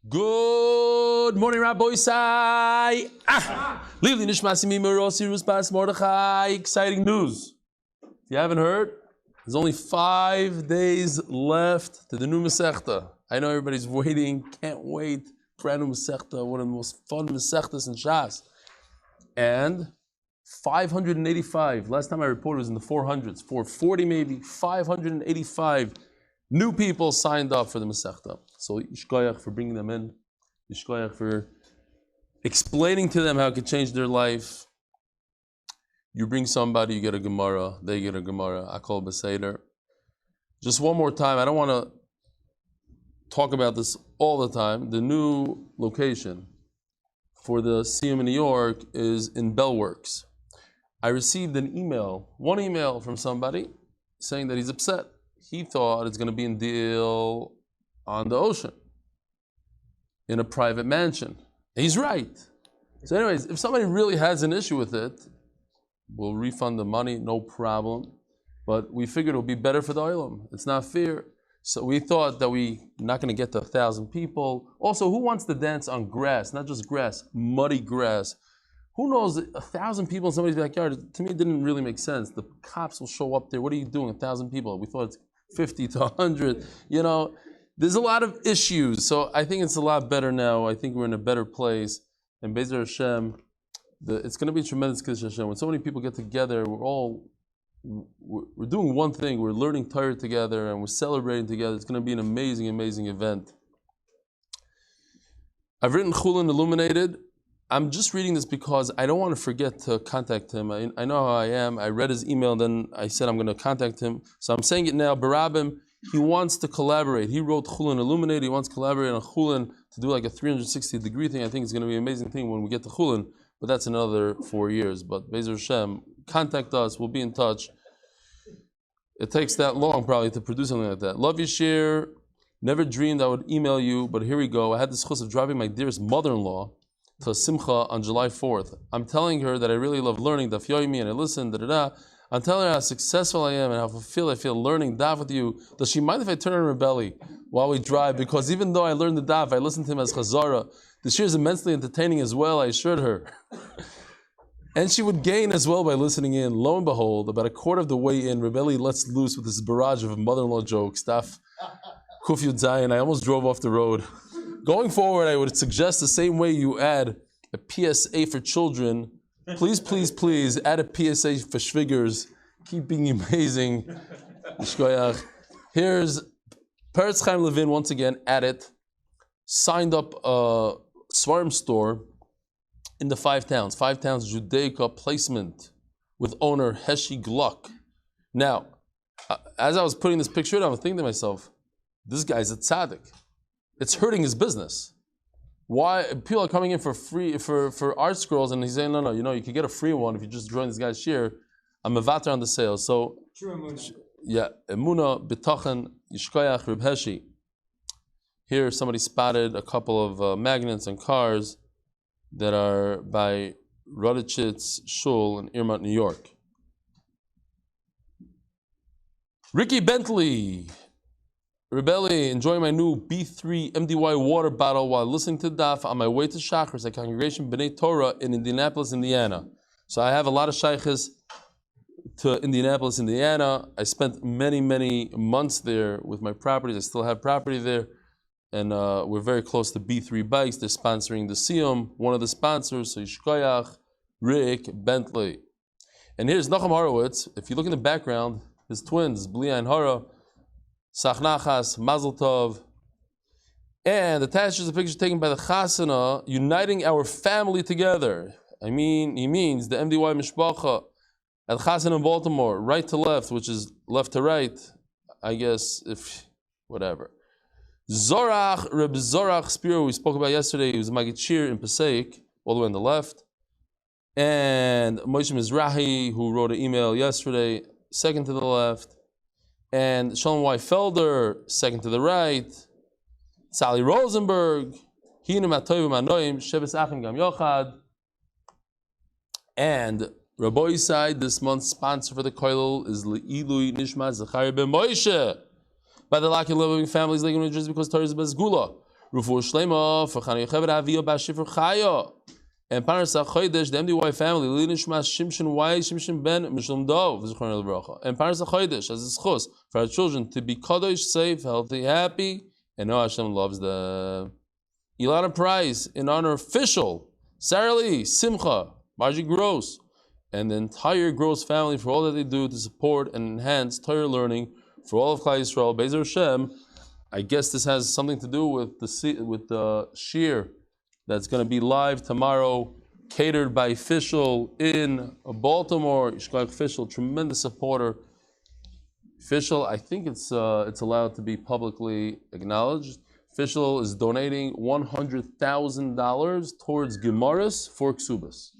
Good morning, Rabbi Tzvi. Leilu Nishmas Rosirus Bas Mordechai. Exciting news. If you haven't heard, there's only 5 days left to the new Masechta. I know everybody's waiting, can't wait. Brand new Masechta, one of the most fun Masechtas in Shas. And 585, last time I reported was in the 400s, 440 maybe, 585 new people signed up for the Masechta. So Yishkoyach for bringing them in, Yishkoyach for explaining to them how it could change their life. You bring somebody, you get a Gemara, they get a Gemara, Akol Beseder. Just one more time, I don't want to talk about this all the time. The new location for the CM in New York is in Bellworks. I received one email from somebody saying that he's upset. He thought it's going to be in deal on the ocean, in a private mansion. And he's right. So anyways, if somebody really has an issue with it, we'll refund the money, no problem. But we figured it would be better for the oilam. It's not fair. So we thought that we're not going to get to 1,000 people. Also, who wants to dance on grass? Not just grass, muddy grass. Who knows, 1,000 people in somebody's backyard, to me it didn't really make sense. The cops will show up there. What are you doing, 1,000 people? We thought it's 50 to 100. You know, there's a lot of issues. So I think it's a lot better now. I think we're in a better place. And Be'ezer Hashem, it's going to be a tremendous Kiddush Hashem. When so many people get together, we're doing one thing. We're learning Torah together and we're celebrating together. It's going to be an amazing, amazing event. I've written Chulin Illuminated. I'm just reading this because I don't want to forget to contact him. I know how I am. I read his email, and then I said I'm going to contact him. So I'm saying it now. Barabim, he wants to collaborate. He wrote Chulin Illuminated. He wants to collaborate on Chulin to do like a 360-degree thing. I think it's going to be an amazing thing when we get to Chulin, but that's another 4 years. But Be'ezer Hashem, contact us. We'll be in touch. It takes that long probably to produce something like that. Love Yishir. Never dreamed I would email you, but here we go. I had this zechus of driving my dearest mother-in-law to Simcha on July 4th. I'm telling her that I really love learning Daf Yomi and I listen, I'm telling her how successful I am and how fulfilled I feel learning Daf with you. Does she mind if I turn on her belly while we drive? Because even though I learned the Daf, I listen to him as Chazara. The shir is immensely entertaining as well, I assured her. And she would gain as well by listening in. Lo and behold, about a quarter of the way in, Rebelli lets loose with this barrage of mother-in-law jokes. Daf Kuf Yud Zayin, I almost drove off the road. Going forward, I would suggest the same way you add a PSA for children. Please, please, please add a PSA for Schwiggers. Keep being amazing. Here's Peretz Chaim Levin once again at it. Signed up a Svarim store in the 5 towns. 5 towns Judaica placement with owner Heshi Gluck. Now, as I was putting this picture, I was thinking to myself, this guy's a tzaddik. It's hurting his business. Why people are coming in for free for art scrolls, and he's saying, no, you can get a free one if you just join this guy's share. I'm a vater on the sale. So, true Emunah. Yeah, Emunah, B'tachan, Yishkoyach, Reb Heshi. Here, somebody spotted a couple of magnets and cars that are by Rodichitz Shul in Earmont, New York. Ricky Bentley. Rebelli, enjoying my new B3 MDY water bottle while listening to Daf on my way to Shachris at Congregation B'nai Torah in Indianapolis, Indiana. So I have a lot of shaykhs to Indianapolis, Indiana. I spent many, many months there with my properties. I still have property there. And we're very close to B3 Bikes. They're sponsoring the Siyum, one of the sponsors. So Yishkoyach, Rick, Bentley. And here's Nachum Horowitz. If you look in the background, his twins, Blia and Hara, Sachnachas, Mazel Tov. And attached is a picture taken by the Chasana, uniting our family together. I mean, he means the MDY Mishpacha at Chasana in Baltimore, right to left, which is left to right, I guess, if whatever. Zorach, Reb Zorach Spiro, we spoke about yesterday, he was a Magichir in Passaic, all the way on the left. And Moshe Mizrahi, who wrote an email yesterday, second to the left. And Shalom Y. Felder, second to the right. Sally Rosenberg, Hinum Atoyim Anoim, Sheves Achim Gam Yochad. And Rabbi side this month's sponsor for the Koilel is Leilu Nishmas Zechariah Ben Moshe by the Lock and Lebovic families, Lakewood NJ, because Torah is the segula. Refuah Shilayma for Yevamos Aviya Bashifur Chaya. And Peretz Chodesh, the MDY Family, Nishmas Shimshon Weiss, Shimshon Ben, Meshulam Dov, Zechus Lebracha. And Peretz Chodesh as a zechus for our children to be kadosh, safe, healthy, happy, and know Hashem loves them. Elana Price in honor of Fishel, SarahLee, Simcha, Margie Gross, and the entire Gross family for all that they do to support and enhance Torah learning for all of Klal Yisrael. Be'ezer Hashem. I guess this has something to do with the shir that's going to be live tomorrow, catered by Fishel in Baltimore. Fishel, tremendous supporter. Fishel, I think it's allowed to be publicly acknowledged. Fishel is donating $100,000 towards Gemaras for Ksubas.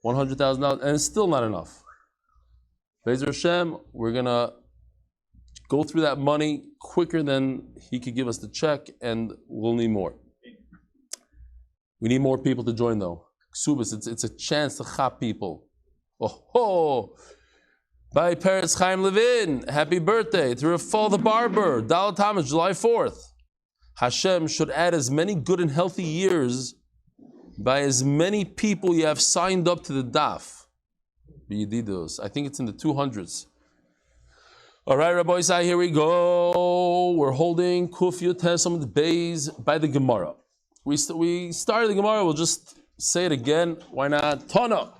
$100,000, and it's still not enough. Be'ezer Hashem, we're going to go through that money quicker than he could give us the check, and we'll need more. We need more people to join, though. Ksubas, it's a chance to chop people. Oh, by Peretz Chaim Levin, happy birthday. To Refuah the barber, Daled Thomas, July 4th. Hashem should add as many good and healthy years by as many people you have signed up to the Daf. I think it's in the 200s. All right, Rabbi Tzvi, here we go. We're holding Kuf Yotes Amud Beis by the Gemara. We started the Gemara, we'll just say it again. Why not? Tana.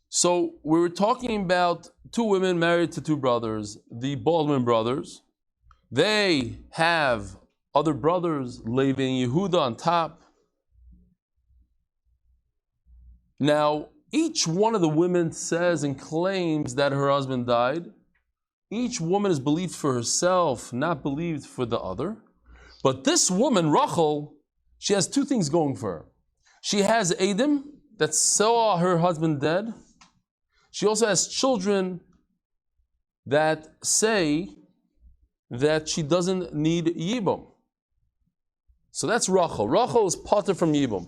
So we were talking about two women married to two brothers, the Baldwin brothers. They have other brothers, Levi and Yehuda on top. Now, each one of the women says and claims that her husband died. Each woman is believed for herself, not believed for the other. But this woman, Rachel, she has two things going for her. She has Adam that saw her husband dead. She also has children that say that she doesn't need Yibum. So that's Rachel. Rachel is pater from Yibum.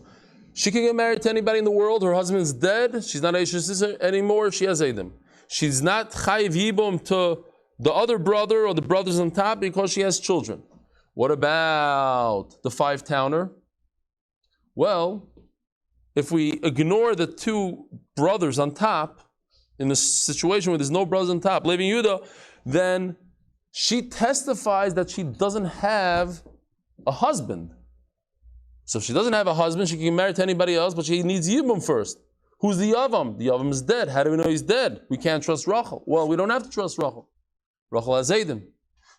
She can get married to anybody in the world. Her husband's dead. She's not Aisha anymore. She has Adam. She's not Chayiv Yibum to the other brother or the brothers on top because she has children. What about the five-towner? Well, if we ignore the two brothers on top, in a situation where there's no brothers on top, Levi and Yehuda, then she testifies that she doesn't have a husband. So if she doesn't have a husband, she can get married to anybody else, but she needs Yibum first. Who's the Yavam? The Yavam is dead. How do we know he's dead? We can't trust Rachel. Well, we don't have to trust Rachel. Rachel has Adam.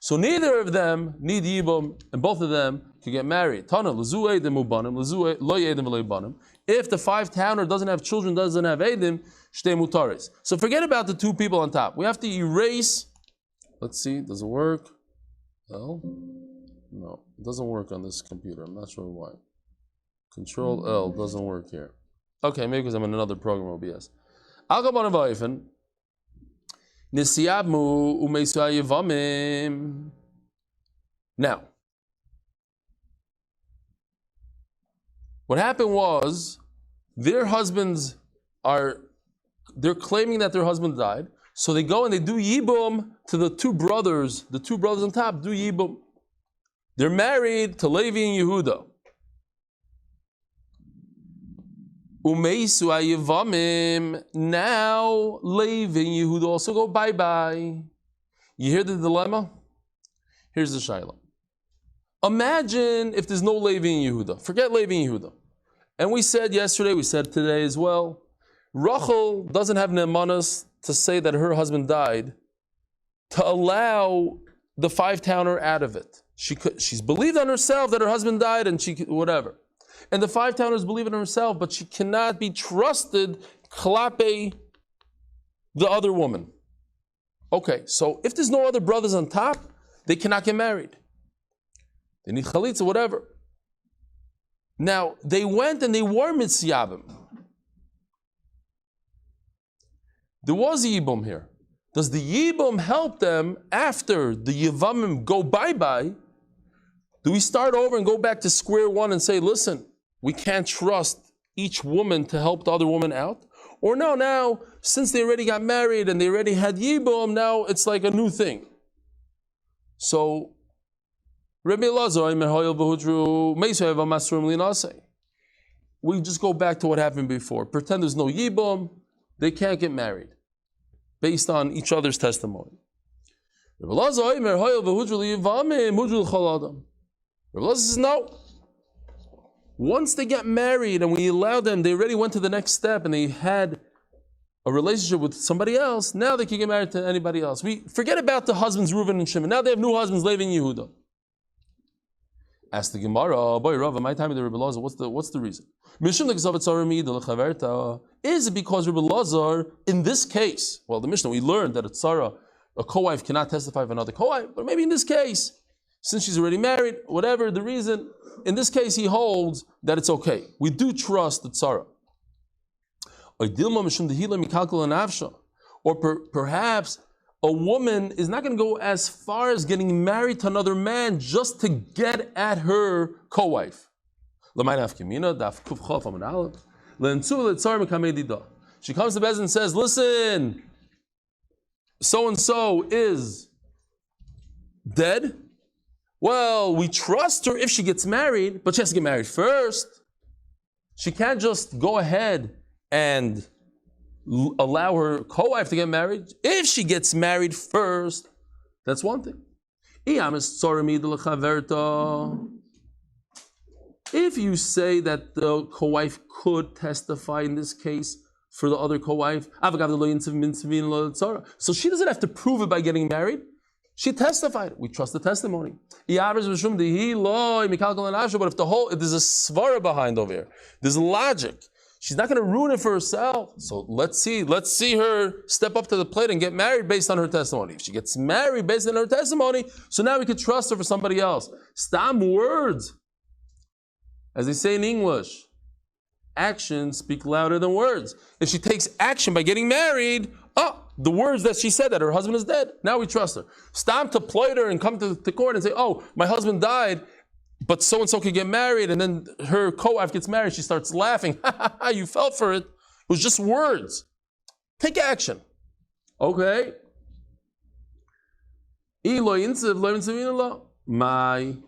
So neither of them need Yibum, and both of them can get married. Tana, Lezu Adam ubanim, Lezu lo Adam v'lo banim. If the five-towner doesn't have children, doesn't have Adam, shtei mutaris. So forget about the two people on top. We have to erase. Let's see, does it work? L? No, it doesn't work on this computer. I'm not sure why. Control L doesn't work here. Okay, maybe because I'm in another program, OBS. Al Gaban Vayfen. Nisiyabmu umeisua Yevamim. Now, what happened was their husbands they're claiming that their husband died, so they go and they do Yibum to the two brothers on top do Yibum. They're married to Levi and Yehuda. Umeisu ayivamim. Now Levi and Yehuda also go bye-bye. You hear the dilemma? Here's the shayla. Imagine if there's no Levi and Yehuda. Forget Levi and Yehuda. And we said yesterday, we said today as well, Rachel doesn't have ne'emanos to say that her husband died to allow the five-towner out of it. She's believed on herself that her husband died and whatever. And the five-towners believe in herself, but she cannot be trusted klape the other woman. Okay, so if there's no other brothers on top, they cannot get married. They need chalitza, whatever. Now, they went and they were mitziyabim. There was a yibum here. Does the yibum help them after the yevamim go bye-bye? Do we start over and go back to square one and say, listen, we can't trust each woman to help the other woman out? Or no, now, since they already got married and they already had yibum, now it's like a new thing. So, Rabbi Elazar, we just go back to what happened before. Pretend there's no yibum, they can't get married, based on each other's testimony. Rabbi Elazar says, no. Once they get married and we allow them, they already went to the next step and they had a relationship with somebody else, now they can get married to anybody else. We forget about the husbands, Reuven and Shimon. Now they have new husbands, Levi and Yehuda. Ask the Gemara, boy, Rav, my time with the Rabbi Elazar, what's the reason? Is it because Rabbi Elazar, in this case, well, the Mishnah, we learned that a co-wife cannot testify for another co-wife, but maybe in this case, since she's already married, whatever the reason, in this case he holds that it's okay. We do trust the tzara. Or perhaps a woman is not going to go as far as getting married to another man just to get at her co-wife. She comes to Bez and says, listen, so-and-so is dead. Well, we trust her if she gets married, but she has to get married first. She can't just go ahead and allow her co-wife to get married. If she gets married first, that's one thing. If you say that the co-wife could testify in this case for the other co-wife, so she doesn't have to prove it by getting married. She testified. We trust the testimony. But if there's a svara behind over here, there's logic. She's not going to ruin it for herself. So let's see her step up to the plate and get married based on her testimony. If she gets married based on her testimony, so now we can trust her for somebody else. Stam words. As they say in English, actions speak louder than words. If she takes action by getting married, the words that she said that her husband is dead, now we trust her. Stam to play her and come to court and say, oh, my husband died, but so-and-so can get married, and then her co-wife gets married, she starts laughing. You fell for it. It was just words. Take action. Okay. And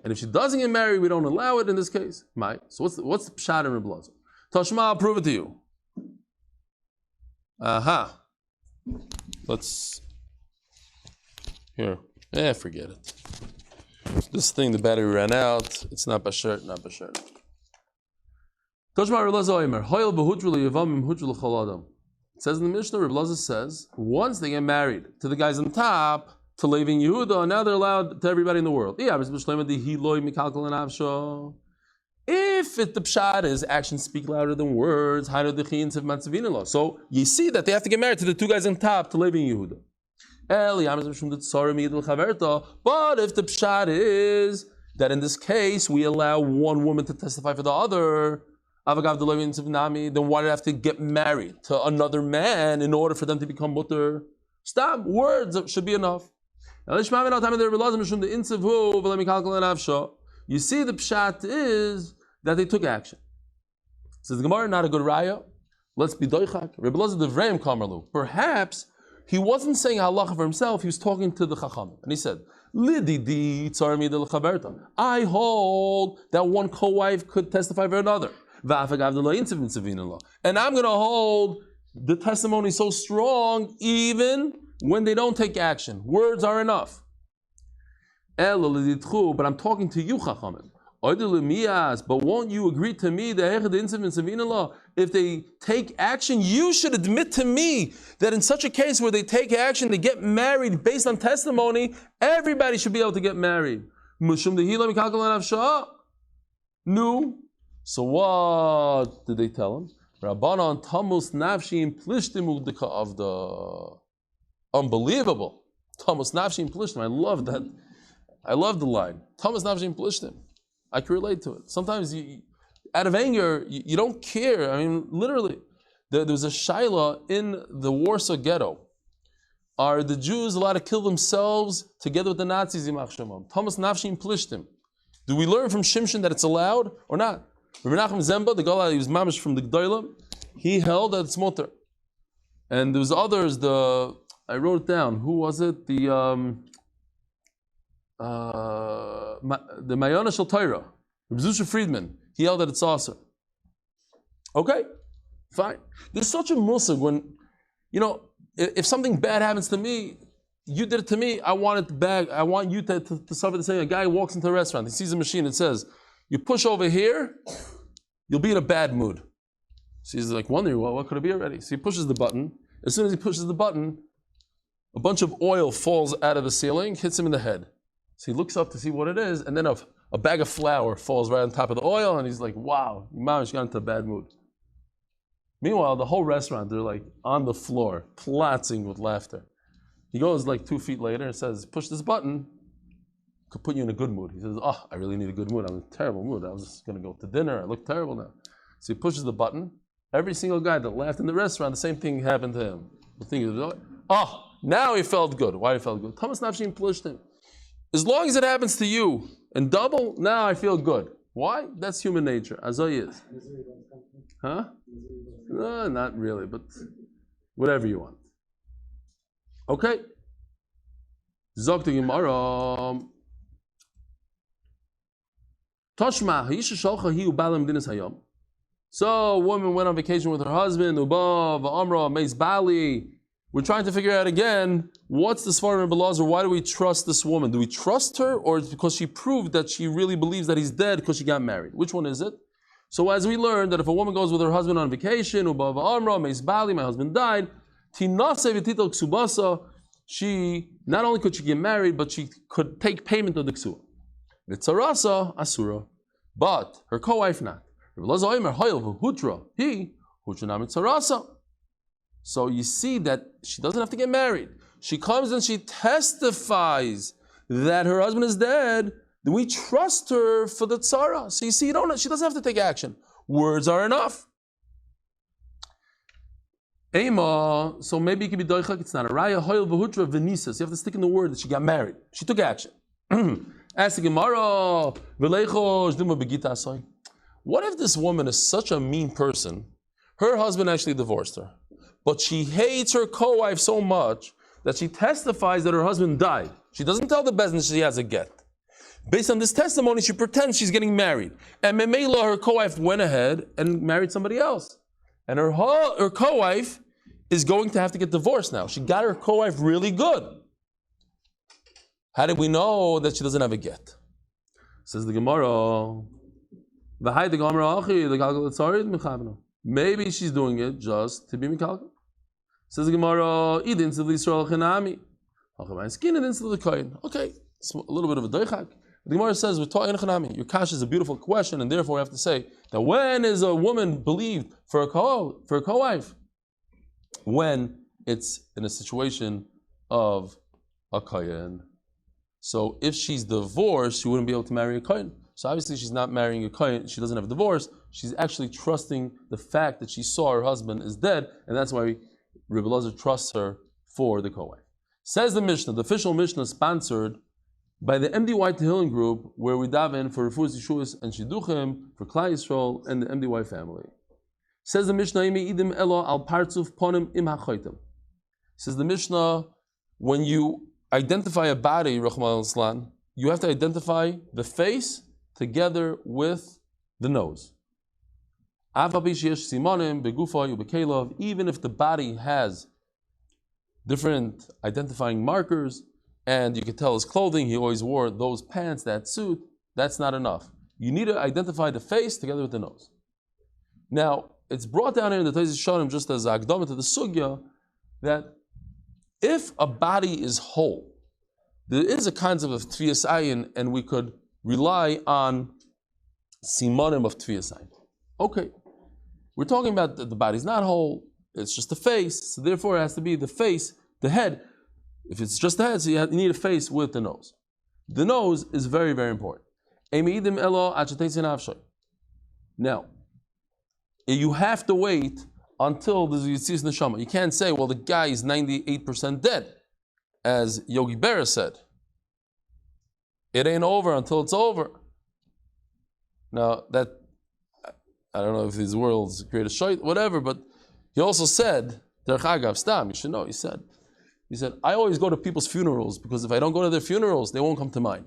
if she doesn't get married, we don't allow it in this case. So what's the pshat in Rabbi Elazar? Tashma, I'll prove it to you. Aha. Here. Forget it. This thing, the battery ran out. It's not basher. Tashma Rabbi Elazar Omer. Hoyel behudru liyevamim hudru l'chol. It says in the Mishnah, Rabbi Elazar says, once they get married to the guys on top, to Levi and Yehuda, now they're allowed to everybody in the world. If the pshat is actions speak louder than words, so you see that they have to get married to the two guys on top, to Levi and Yehuda. But if the pshat is that in this case we allow one woman to testify for the other, then why do they have to get married to another man in order for them to become mutter? Stop, words should be enough. You see, the pshat is that they took action. Says the Gemara, not a good raya. Let's be doichak. Perhaps he wasn't saying halacha for himself, he was talking to the Chacham. And he said, I hold that one co-wife could testify for another. And I'm going to hold the testimony so strong even when they don't take action. Words are enough. But I'm talking to you, Chachamim. But won't you agree to me that if they take action, you should admit to me that in such a case where they take action, they get married based on testimony, everybody should be able to get married. No. So what did they tell him? Rabbanan tamus nafshim plishtim avda. Unbelievable. Tamus nafshim plishtim. I love that. I love the line. Tamus nafshim plishtim. I can relate to it. Sometimes out of anger, you don't care. I mean, literally. There was a shaila in the Warsaw ghetto. Are the Jews allowed to kill themselves together with the Nazis? Tamus nafshim plishtim. Do we learn from Shimshon that it's allowed or not? Rabbi Nachum Zemba, the guy, he was mamish from the Gdoilim, he held that it's mutter. And there was others, I wrote it down. Who was it? the Mayona Shel Torah, Rabbi Zusha Friedman, he held that it's also. Okay, fine. There's such a musig when, if something bad happens to me, you did it to me, I want it back. I want you to suffer the same. A guy walks into a restaurant, he sees a machine, it says, you push over here, you'll be in a bad mood. So he's like wondering, well, what could it be already? So he pushes the button. As soon as he pushes the button, a bunch of oil falls out of the ceiling, hits him in the head. So he looks up to see what it is, and then a bag of flour falls right on top of the oil, and he's like, wow, Mom, she got into a bad mood. Meanwhile, the whole restaurant, they're like on the floor, plotzing with laughter. He goes like 2 feet later and says, push this button, could put you in a good mood. He says, oh, I really need a good mood. I'm in a terrible mood. I was just going to go to dinner. I look terrible now. So he pushes the button. Every single guy that laughed in the restaurant, the same thing happened to him. The thing is, oh, now he felt good. Why he felt good? Thomas Nafshim pushed him. As long as it happens to you and double, now I feel good. Why? That's human nature. Azoy is. Huh? No, not really, but whatever you want. Okay. Zok the Gemara. Toshma, Haisha Shalcha Hi Ubalam Dinas Hayom. So a woman went on vacation with her husband, Ubav, Amra, Meis Bali. We're trying to figure out again, what's the Svarim and Belazar? Why do we trust this woman? Do we trust her, or is it because she proved that she really believes that he's dead because she got married? Which one is it? So as we learned that if a woman goes with her husband on vacation, Ubav, Amra, Meis Bali, my husband died, Tinase v'titel ksubasa, she, not only could she get married, but she could take payment of the ksuba. V'tzarasa, asura. But her co-wife not. So you see that she doesn't have to get married. She comes and she testifies that her husband is dead. Then we trust her for the tzara. So you see, she doesn't have to take action. Words are enough. Ema, so maybe it could be doichak. It's not a raya hoil v'hutra v'nisas. You have to stick in the word that she got married. She took action. Ask the Gemara, what if this woman is such a mean person? Her husband actually divorced her, but she hates her co-wife so much that she testifies that her husband died. She doesn't tell the business she has a get. Based on this testimony, she pretends she's getting married. And Memela, her co-wife, went ahead and married somebody else. And her co-wife is going to have to get divorced now. She got her co-wife really good. How did we know that she doesn't have a get? Says the Gemara. Maybe she's doing it just to be Mikalka. Says the Gemara, okay, it's a little bit of a doichak. The Gemara says, your kash is a beautiful question, and therefore we have to say that when is a woman believed for a co-wife? When it's in a situation of a kohen. So if she's divorced, she wouldn't be able to marry a kohen. So obviously she's not marrying a kohen, she doesn't have a divorce, she's actually trusting the fact that she saw her husband is dead, and that's why Rebbe Lazar trusts her for the co-wife. Says the Mishnah, the official Mishnah sponsored by the MDY Tehillim group, where we daven for Refuah Shilayma and Shidduchim, for Klal Yisrael and the MDY family. Says the Mishnah, idim elo al partzuf ponim im hachoitem. Says the Mishnah, when you identify a body, Rachmana litzlan, you have to identify the face together with the nose. Even if the body has different identifying markers, and you can tell his clothing, he always wore those pants, that suit, that's not enough. You need to identify the face together with the nose. Now, it's brought down here in the Teiz Shonim, just as Agdama to the Sugya, that if a body is whole, there is a concept of Tviyas Ayin, and we could rely on Simonim of Tviyas Ayin. Okay, we're talking about the body's not whole, it's just the face, so therefore it has to be the face, the head. If it's just the head, so you need a face with the nose. The nose is very, very important. Now, you have to wait until there's Yitzis Neshama. You can't say, well, the guy is 98% dead, as Yogi Berra said. It ain't over until it's over. Now, that, I don't know if these world's greatest shite, whatever, but he also said, Derech Agav Stam, you should know, he said, I always go to people's funerals because if I don't go to their funerals, they won't come to mine.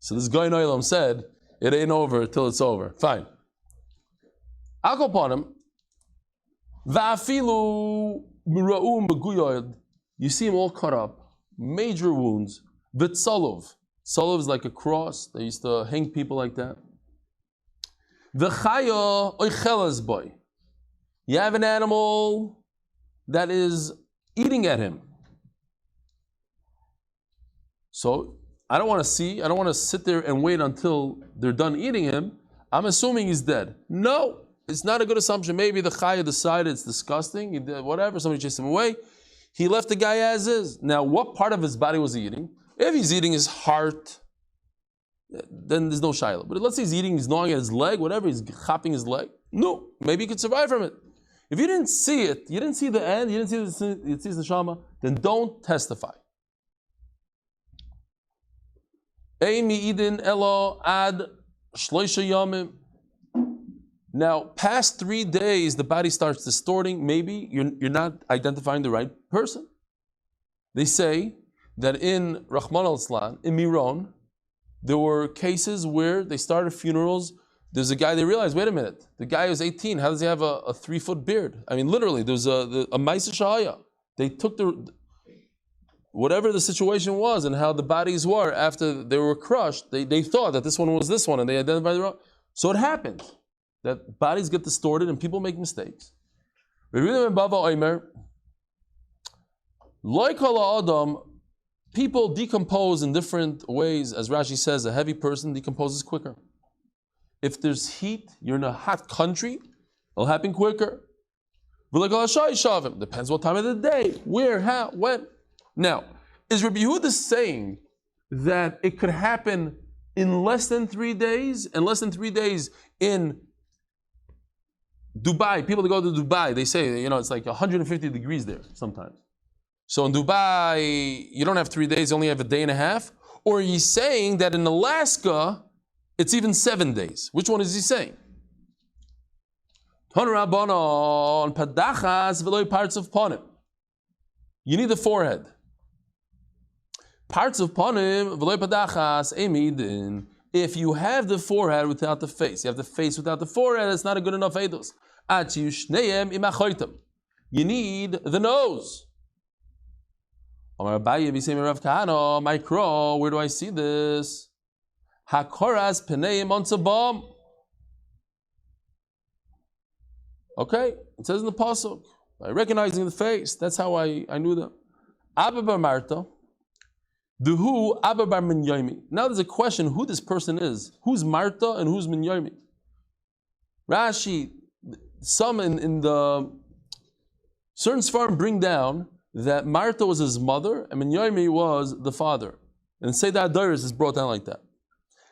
So this guy in Olam said, it ain't over till it's over. Fine. I'll go upon him. Va'afilu mira'u meguyoyed. You see him all cut up, major wounds. V'tzalov. Tzalov is like a cross. They used to hang people like that. V'chaya oichelas boy. You have an animal that is eating at him. So I don't want to sit there and wait until they're done eating him. I'm assuming he's dead. No, it's not a good assumption. Maybe the chaya decided it's disgusting. He did whatever, somebody chased him away. He left the guy as is. Now, what part of his body was he eating? If he's eating his heart, then there's no shayla. But let's say he's eating, he's gnawing at his leg, whatever, he's chopping his leg. No, maybe he could survive from it. If you didn't see it, you didn't see the end, you didn't see the shama, then don't testify. Now, past 3 days, the body starts distorting. Maybe you're not identifying the right person. They say that in Rahman al-Islam, in Miron, there were cases where they started funerals. There's a guy, they realized, wait a minute, the guy was 18, how does he have a 3-foot beard? I mean, literally, there's a Ma'aseh Shahaya. They took whatever the situation was and how the bodies were after they were crushed, they thought that this one was this one and they identified the wrong. So it happened that bodies get distorted and people make mistakes. People decompose in different ways. As Rashi says, a heavy person decomposes quicker. If there's heat, you're in a hot country, it'll happen quicker. Depends what time of the day, where, how, when. Now, is Rabbi Yehuda saying that it could happen in less than 3 days? And less than 3 days in Dubai, people that go to Dubai, they say, it's like 150 degrees there sometimes. So in Dubai, you don't have 3 days, you only have a day and a half? Or are you saying that in Alaska, it's even 7 days? Which one is he saying? You need the forehead. Parts of panim, v'loy padachas, emidin. If you have the forehead without the face, you have the face without the forehead, it's not a good enough eidos. You need the nose. Where do I see this? Hakoras peneim onzabam. Okay, it says in the pasuk, by recognizing the face, that's how I knew them. Abba bar Marta, Duhu Abba bar Minyomi. Now there's a question who this person is. Who's Marta and who's Minyomi? Rashi, some in the certain Sfarim bring down that Marta was his mother and Minyomi was the father. And say that Doris is brought down like that.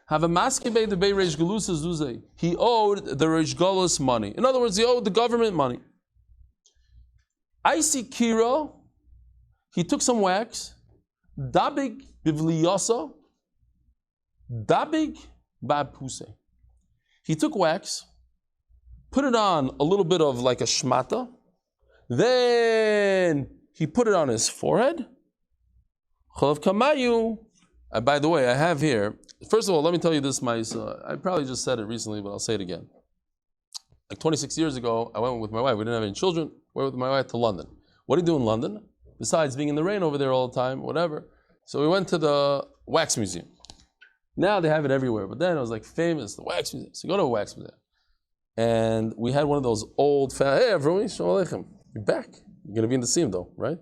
Have a maskebe the Bei Reish Galus Zuze. He owed the Reish Galus money. In other words, he owed the government money. I see Kiro, he took some wax, Dabig bivliyasa, Dabig babpuse. He took wax, put it on a little bit of like a shmata, then he put it on his forehead. Cholav kamayu. By the way, I have here, first of all, let me tell you this, I probably just said it recently, but I'll say it again. Like 26 years ago, I went with my wife, we didn't have any children, went with my wife to London. What do you do in London? Besides being in the rain over there all the time, whatever. So we went to the wax museum. Now they have it everywhere, but then it was like famous, the wax museum. So you go to a wax museum. And we had one of those old, hey everyone, shalom aleichem. You're back. You're going to be in the museum though, right?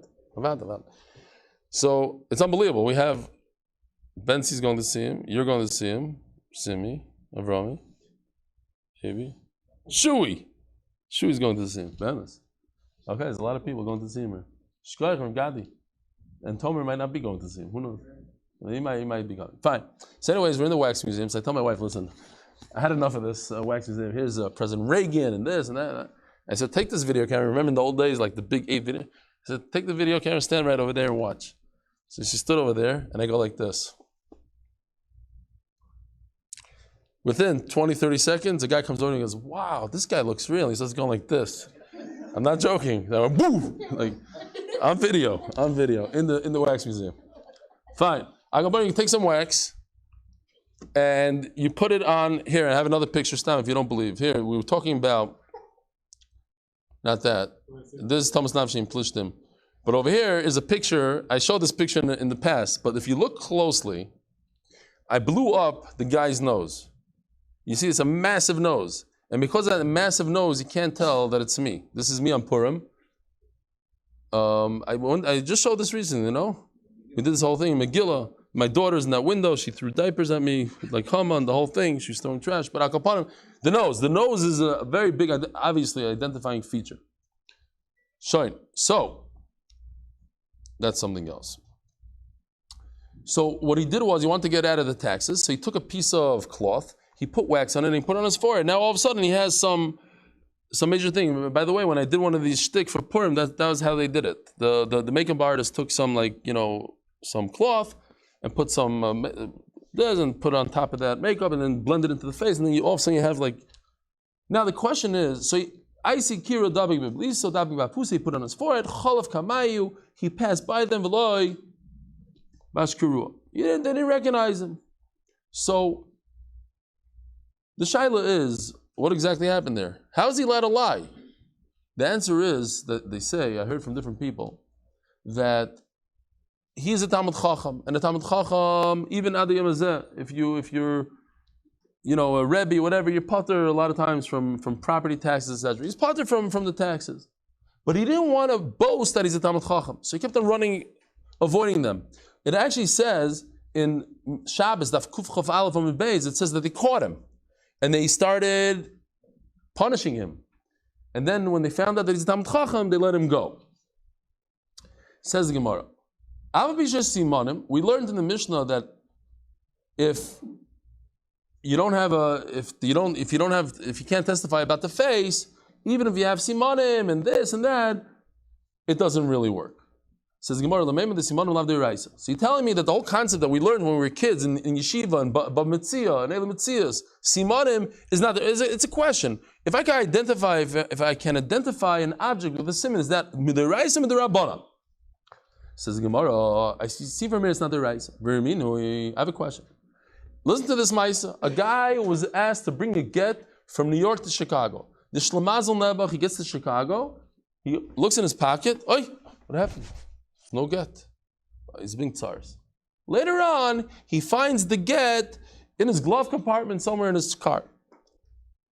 So it's unbelievable. We have Bensie's going to see him, you're going to see him, Simi, Avrami, Maybe. Shui's going to see him. Benes. Okay, there's a lot of people going to see him. Shkoich from Gadi. And Tomer might not be going to see him. Who knows? He might be going. Fine. So anyways, we're in the wax museum. So I tell my wife, listen, I had enough of this wax museum. Here's President Reagan and this and that. I said, take this video camera. Remember in the old days, like the big 8 video? I said, take the video camera, stand right over there and watch. So she stood over there, and I go like this. Within 20, 30 seconds, a guy comes over and he goes, wow, this guy looks real. He starts going like this. I'm not joking. I went, boom! Like, on video, in the wax museum. Fine. I go, buddy, you take some wax. and you put it on here. I have another picture, Stam, if you don't believe. Here, we were talking about, not that. This is Thomas Navshi and Plishtim. But over here is a picture. I showed this picture in the past, but if you look closely, I blew up the guy's nose. You see, it's a massive nose. And because of that massive nose, you can't tell that it's me. This is me on Purim. I just showed this recently, you know? We did this whole thing in Megillah. My daughter's in that window. She threw diapers at me, like Haman, the whole thing. She's throwing trash. But Akapanim, the nose is a very big, obviously, identifying feature. Shine. So, that's something else. So what he did was he wanted to get out of the taxes. So he took a piece of cloth, he put wax on it, and he put it on his forehead. Now all of a sudden he has some major thing. By the way, when I did one of these shtick for Purim, that was how they did it. The makeup artist took some some cloth and put some and put on top of that makeup and then blend it into the face, and then all of a sudden you have Now the question is, so I see Kira Dabig Bibliso, Dabig Bapusi, he put on his forehead, Cholav Kamayu, he passed by them, Veloy Bashkuru. They didn't recognize him. So the shaila is, what exactly happened there? How is he allowed to lie? The answer is that they say, I heard from different people, that he's a Talmud Chacham, and a Talmud Chacham, even Adi Yamazeh, if you're a Rebbe, whatever, you're pater a lot of times from property taxes, etc. He's pater from the taxes. But he didn't want to boast that he's a Talmud Chacham. So he kept on avoiding them. It actually says in Shabbos, Daf Kuf Chof Aleph Amud Beis, it says that they caught him. And they started punishing him. And then when they found out that he's a Talmud Chacham, they let him go. Says the Gemara. We learned in the Mishnah that if you can't testify about the face, even if you have simanim and this and that, it doesn't really work. Says Gemara, so you're telling me that the whole concept that we learned when we were kids in yeshiva and Bab Metzia and Elam Metzias, simanim is not there. It's a question. If I can identify an object with a siman, is that midiraisa midirabbanan? Says Gemara, I see from here it's not the raisa. I have a question. Listen to this Maisa. A guy was asked to bring a get from New York to Chicago. The Shlemazel Nebuch, he gets to Chicago, he looks in his pocket, oi, what happened? No get. He's being tsars. Later on, he finds the get in his glove compartment somewhere in his car.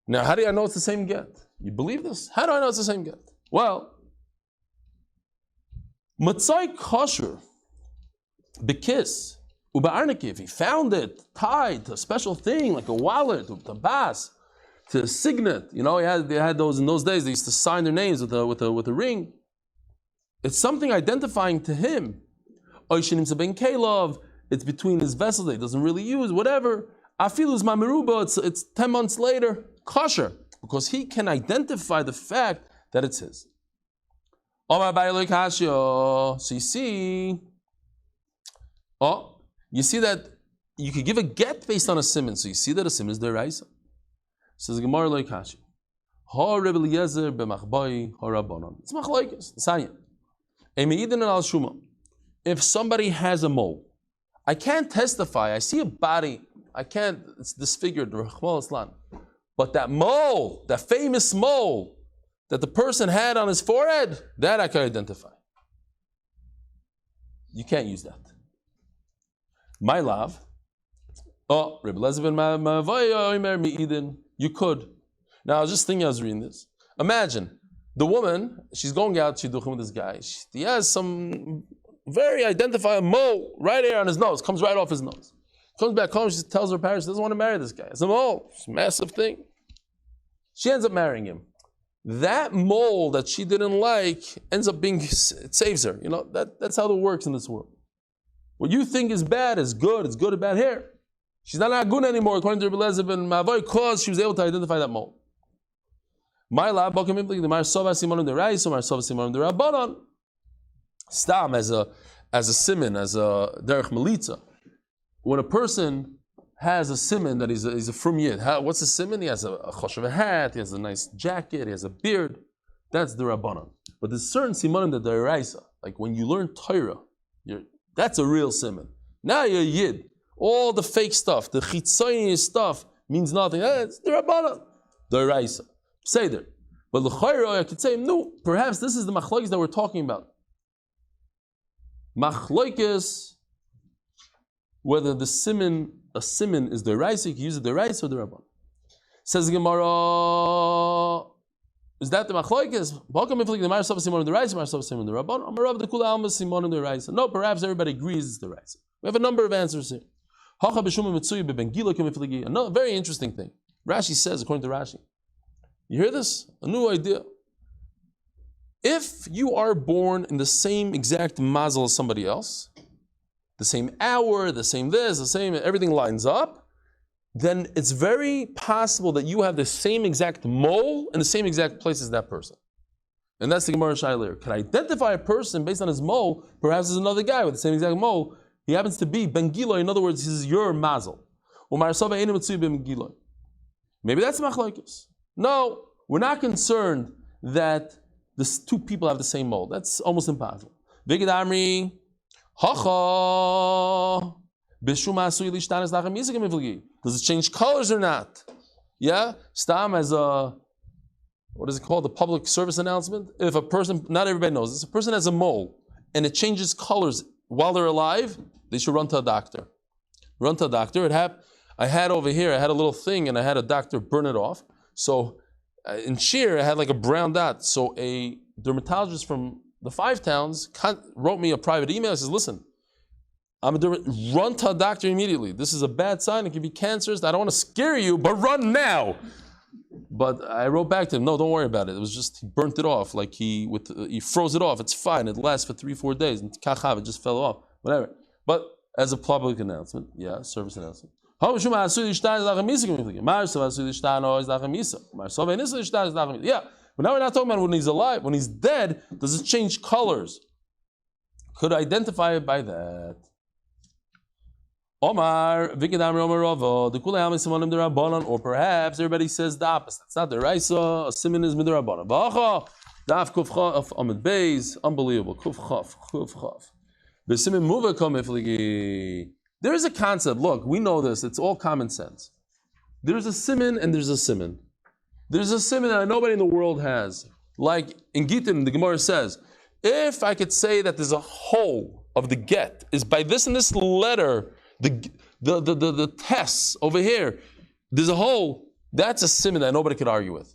Now, how do I know it's the same get? You believe this? How do I know it's the same get? Well, Matzai kosher, bekis, Uba-Arnikiv, he found it tied to a special thing, like a wallet, to bas, to a signet. They had those in those days. They used to sign their names with a ring. It's something identifying to him. It's between his vessels that he doesn't really use, whatever. Afilus mamiruba, it's 10 months later, kosher, because he can identify the fact that it's his. So you see that you could give a get based on a siman. So you see that a siman is deraisa. Says Gemara loikashi. Ha Rebbe Eliezer b'machbai ha Rabbanon. It's machlokes. Saying. If somebody has a mole, I can't testify. I see a body. It's disfigured. But that mole, that famous mole that the person had on his forehead, that I can identify. You can't use that. My love. Oh, Rebbe Eliezer ben Ma'avaya, you could. Now I was just thinking, I was reading this. Imagine the woman, she's going out shidduchim with this guy. He has some very identifiable mole right here on his nose, comes right off his nose. Comes back home, she tells her parents she doesn't want to marry this guy. It's a mole, it's a massive thing. She ends up marrying him. That mole that she didn't like ends up being, it saves her. That's how it works in this world. What you think is bad is good, it's good or bad here. She's not good anymore, according to Rebbe Eliezer ben Ma'avai, because she was able to identify that mole. My lab, Stam, as a siman, as a derech melitza. When a person has a siman that he's a frum yid, what's a siman? He has a choshev hat, he has a nice jacket, he has a beard. That's the rabbanon. But there's certain simanim that they're raisa. Like when you learn Torah, that's a real siman. Now you're a yid. All the fake stuff, the chitzonius stuff means nothing. It's the Rabbanan, the Raisa. Say there. But l'chayra, I could say, no, perhaps this is the machlokes that we're talking about. Machlokes, whether a siman is the Raisa, you can use it the Raisa or the Rabbanan. Says the Gemara, is that the machlokes? No, perhaps everybody agrees it's the Raisa. We have a number of answers here. Another very interesting thing. Rashi says, according to Rashi, you hear this? A new idea. If you are born in the same exact mazel as somebody else, the same hour, the same this, the same, everything lines up, then it's very possible that you have the same exact mole in the same exact place as that person. And that's the Gemara Shilayma. Can I identify a person based on his mole? Perhaps there's another guy with the same exact mole. He happens to be Ben Giloi, in other words, he's your mazel. Maybe that's machlokes. No, we're not concerned that the two people have the same mold. That's almost impossible. Does it change colors or not? Yeah? Stam as a, what is it called? A public service announcement? If a person, not everybody knows this, a person has a mole and it changes colors while they're alive, they should run to a doctor. Run to a doctor. I had over here, I had a little thing and I had a doctor burn it off. So in Sheer, I had like a brown dot. So a dermatologist from the 5 towns wrote me a private email. He says, listen, run to a doctor immediately. This is a bad sign. It could be cancerous. I don't want to scare you, but run now. But I wrote back to him, no, don't worry about it. It was just, he burnt it off. Like he froze it off. It's fine. It lasts for 3-4 days. And kachav, it just fell off. Whatever. But as a public announcement, yeah, service announcement. Yeah, but now we're not talking about when he's alive. When he's dead, does it change colors? Could I identify it by that? Or perhaps everybody says the opposite. It's not the Raisa, a siman is midrabanan. Daf Kuf Amud Beis, unbelievable. Kuf Chaf. There is a concept, look, we know this, it's all common sense. There's a siman and there's a siman. There's a siman that nobody in the world has. Like in Gittin, the Gemara says, if I could say that there's a hole of the get, is by this and this letter, the tests over here, there's a hole, that's a siman that nobody could argue with.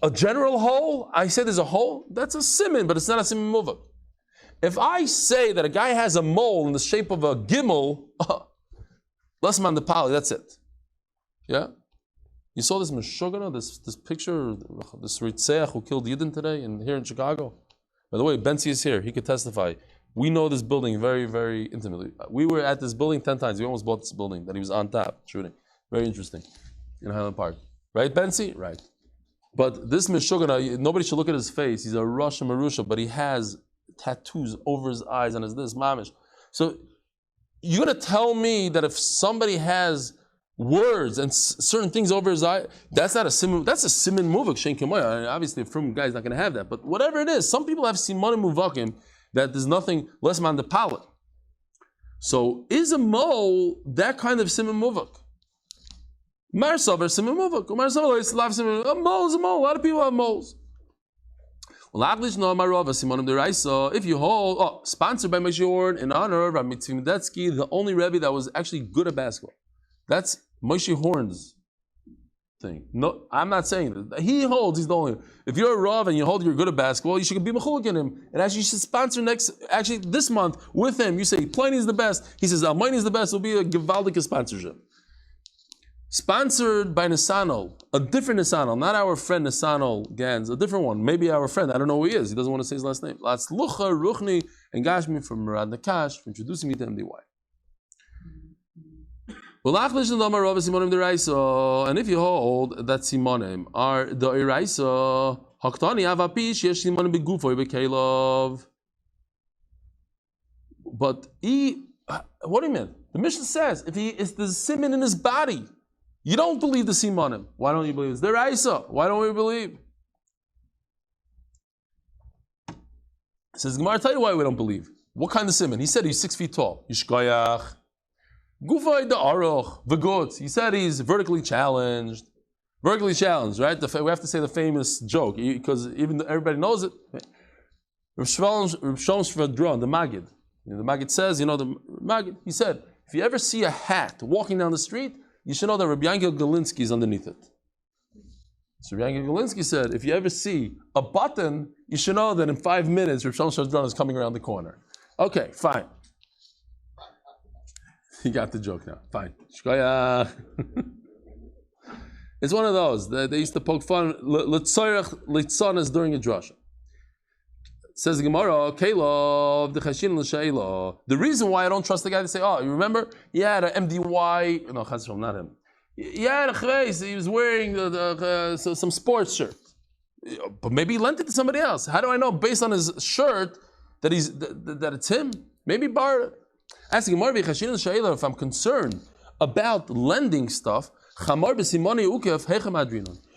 A general hole, I say there's a hole, that's a siman, but it's not a siman muvak. If I say that a guy has a mole in the shape of a gimel, less man the pali, that's it. Yeah? You saw this Meshulam, this picture, this Ritzeach who killed Yidden today here in Chicago? By the way, Benzi is here, he could testify. We know this building very, very intimately. We were at this building 10 times. We almost bought this building that he was on top shooting. Very interesting. In Highland Park. Right, Benzi? Right. But this Meshulam, nobody should look at his face. He's a Rosh Marusha, but he has tattoos over his eyes and is this mamish. So you're gonna tell me that if somebody has words and certain things over his eye, that's not a siman. That's a siman muvak shein kemoya. Obviously, a frum guy is not gonna have that. But whatever it is, some people have simanim muvakim that there's nothing less man the palate. So is a mole that kind of siman muvak? Marsav is siman muvak. Marsav is lav siman. A mole is a mole. A lot of people have moles. If you hold, sponsored by Moshie Horn in honor of Rabbi Tzvi Medetsky, the only Rebbe that was actually good at basketball. That's Moshie Horn's thing. No, I'm not saying that. He holds, he's the only. If you're a Rav and you hold you're good at basketball, you should be mechulik in him. And actually you should sponsor this month with him. You say, Pliny is the best. He says, Almighty is the best. It'll be a gewaldige sponsorship. Sponsored by Nisano, a different Nisano, not our friend Nisano Gans, a different one. Maybe our friend, I don't know who he is. He doesn't want to say his last name. That's Lucha, Ruchni, and Gashmi from Murad Nakash, for introducing me to MDY. And if you hold that Simonim are the Iraisa, Haktani Avapish, Yesh Simonim Begufo Bekalov. But what do you mean? The Mishnah says, if he is the Simon in his body, you don't believe the Simonim. Why don't you believe? It's the Raisa. Why don't we believe? Says Gemara, tell you why we don't believe. What kind of Simon? He said he's 6 feet tall. Yishkoyach. Gufay the aroch v'gut. He said he's vertically challenged. Vertically challenged, right? We have to say the famous joke because even though everybody knows it. Rav Shimshon, the Maggid. The Maggid says, the Maggid. He said, if you ever see a hat walking down the street, you should know that Rabbi Galinsky is underneath it. So Rabbi Galinsky said, if you ever see a button, you should know that in 5 minutes, Rav Shimshon is coming around the corner. Okay, fine. You got the joke now. Fine. It's one of those. They used to poke fun. Litzonas during a drasha. Says the Gemara, the reason why I don't trust the guy to say, you remember? He had an MDY, no, not him. He had a chveis, he was wearing some sports shirt. But maybe he lent it to somebody else. How do I know based on his shirt that it's him? Maybe borrowed it. Asking Gemara, if I'm concerned about lending stuff, we know the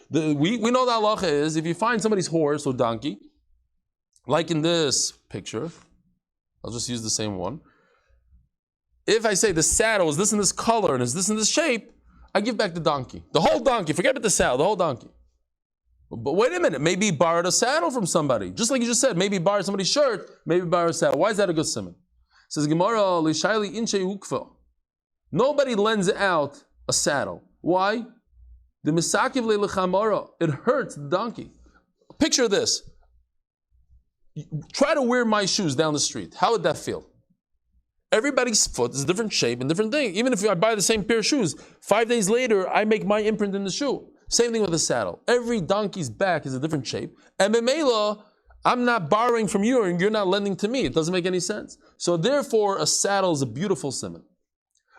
halacha is if you find somebody's horse or donkey, like in this picture, I'll just use the same one. If I say the saddle is this in this color and is this in this shape, I give back the donkey. The whole donkey, forget about the saddle, the whole donkey. But wait a minute, maybe he borrowed a saddle from somebody. Just like you just said, maybe he borrowed somebody's shirt, maybe he borrowed a saddle. Why is that a good simon? Says Gemara, nobody lends out a saddle. Why? The misakiv le'lechamara. It hurts the donkey. Picture this. Try to wear my shoes down the street. How would that feel? Everybody's foot is a different shape and different thing. Even if I buy the same pair of shoes, 5 days later, I make my imprint in the shoe. Same thing with a saddle. Every donkey's back is a different shape. And Memela, I'm not borrowing from you and you're not lending to me. It doesn't make any sense. So therefore, a saddle is a beautiful simon.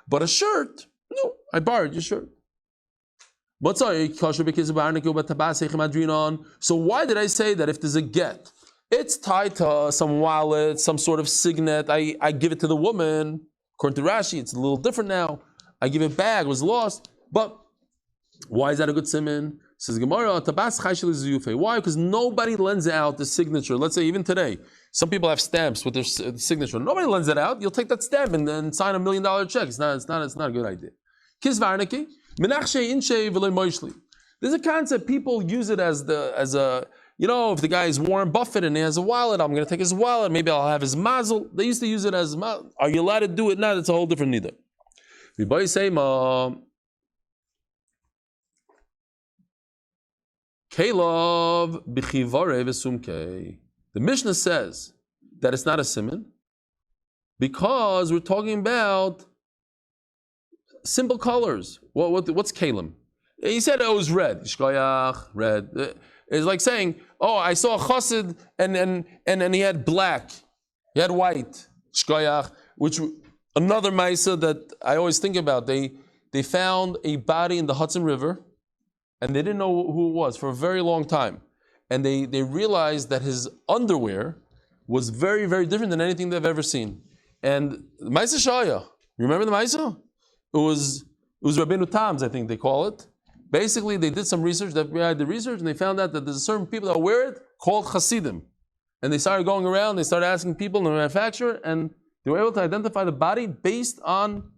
But a shirt, no, I borrowed your shirt. So why did I say that if there's a get, it's tied to some wallet, some sort of signet, I give it to the woman. According to Rashi, it's a little different now. I give it back, it was lost. But why is that a good simon? Says Gemara, why? Because nobody lends out the signature. Let's say even today, some people have stamps with their signature. Nobody lends it out. You'll take that stamp and then sign $1 million check. It's not a good idea. There's a concept, people use it as a if the guy is Warren Buffett and he has a wallet, I'm going to take his wallet, maybe I'll have his mazel. They used to use it as mazel. Are you allowed to do it now? That's a whole different neither. The Mishnah says that it's not a simon because we're talking about simple colors. What's kalim? He said it was red. Shkoyach, red. It's like saying, I saw a chassid and he had black. He had white. Shkoyach, which another ma'isa that I always think about. They found a body in the Hudson River and they didn't know who it was for a very long time. And they realized that his underwear was very, very different than anything they've ever seen. And the Ma'isa Shaya, remember the Ma'isa? It was Rabbeinu Tam's, I think they call it. Basically, they did some research, the FBI did research, and they found out that there's certain people that wear it called Hasidim. And they started going around, they started asking people in the manufacturer, and they were able to identify the body based on